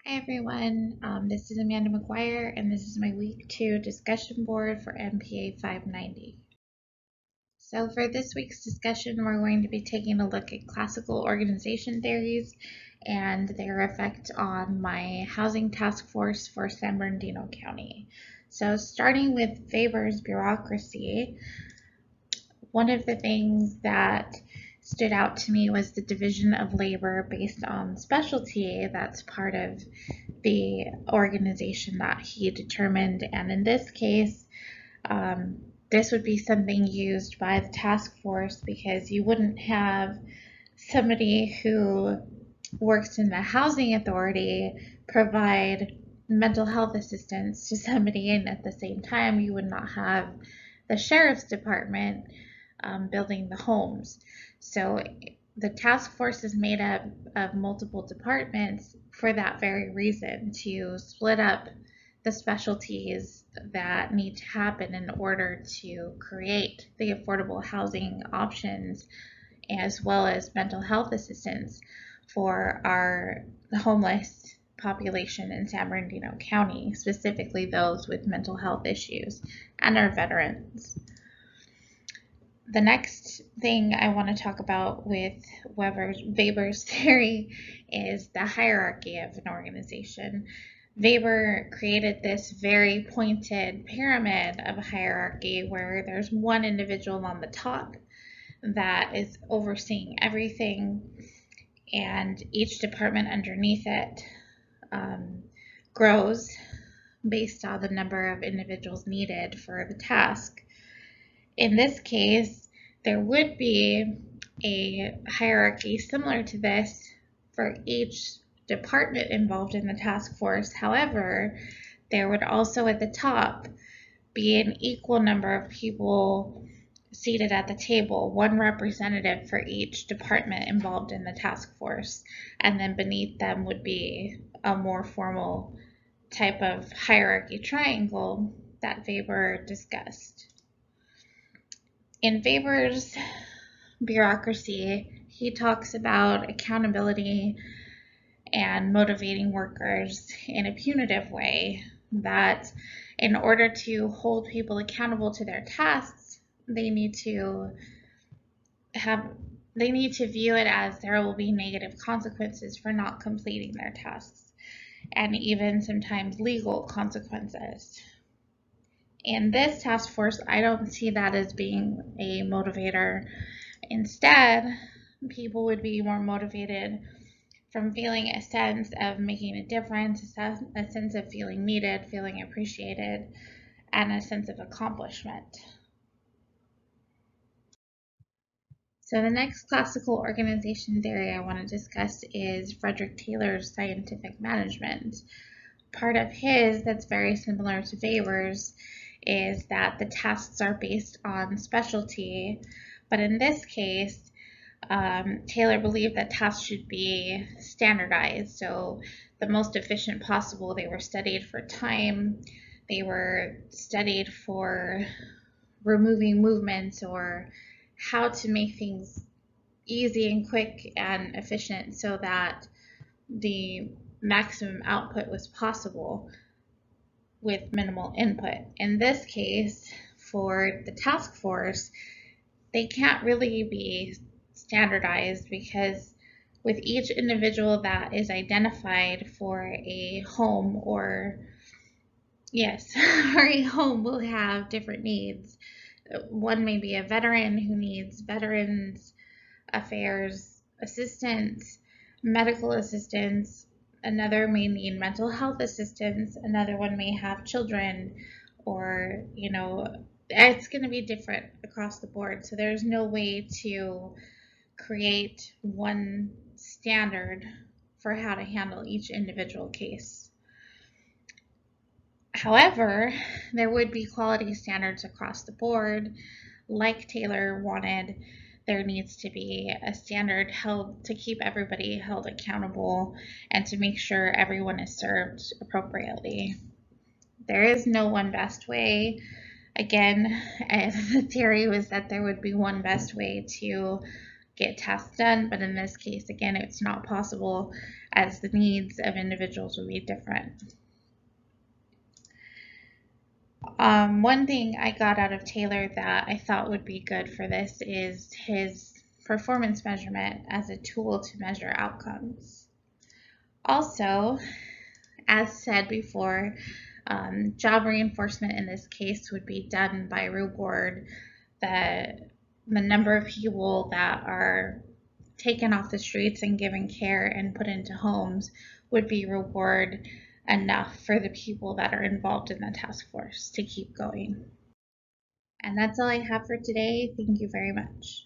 Hi everyone, this is Amanda McGuire and this is my week 2 discussion board for MPA 590. So for this week's discussion, we're going to be taking a look at classical organization theories and their effect on my housing task force for San Bernardino County. So starting with Weber's bureaucracy, one of the things that stood out to me was the division of labor based on specialty that's part of the organization that he determined. And in this case, this would be something used by the task force because you wouldn't have somebody who works in the housing authority provide mental health assistance to somebody, and at the same time you would not have the sheriff's department building the homes. So the task force is made up of multiple departments for that very reason, to split up the specialties that need to happen in order to create the affordable housing options as well as mental health assistance for our homeless population in San Bernardino County, specifically those with mental health issues and our veterans. The next thing I want to talk about with Weber's theory is the hierarchy of an organization. Weber created this very pointed pyramid of hierarchy where there's one individual on the top that is overseeing everything, and each department underneath it grows based on the number of individuals needed for the task. In this case, there would be a hierarchy similar to this for each department involved in the task force. However, there would also at the top be an equal number of people seated at the table, one representative for each department involved in the task force, and then beneath them would be a more formal type of hierarchy triangle that Weber discussed. In Weber's bureaucracy, he talks about accountability and motivating workers in a punitive way, that in order to hold people accountable to their tasks, they need to view it as there will be negative consequences for not completing their tasks, and even sometimes legal consequences. In this task force, I don't see that as being a motivator. Instead, people would be more motivated from feeling a sense of making a difference, a sense of feeling needed, feeling appreciated, and a sense of accomplishment. So the next classical organization theory I want to discuss is Frederick Taylor's scientific management. Part of his that's very similar to Weber's is that the tasks are based on specialty, but in this case, Taylor believed that tasks should be standardized, so the most efficient possible. They were studied for time, they were studied for removing movements or how to make things easy and quick and efficient so that the maximum output was possible with minimal input. In this case, for the task force, they can't really be standardized because with each individual that is identified for a home, or yes, or a home will have different needs. One may be a veteran who needs Veterans Affairs assistance, medical assistance. Another may need mental health assistance. Another one may have children, or, it's going to be different across the board. So there's no way to create one standard for how to handle each individual case. However, there would be quality standards across the board. Like Taylor wanted, there needs to be a standard held to keep everybody held accountable and to make sure everyone is served appropriately. There is no one best way. Again, the theory was that there would be one best way to get tasks done, but in this case, again, it's not possible as the needs of individuals will be different. One thing I got out of Taylor that I thought would be good for this is his performance measurement as a tool to measure outcomes. Also, as said before, job reinforcement in this case would be done by reward the number of people that are taken off the streets and given care and put into homes would be reward enough for the people that are involved in the task force to keep going. And that's all I have for today. Thank you very much.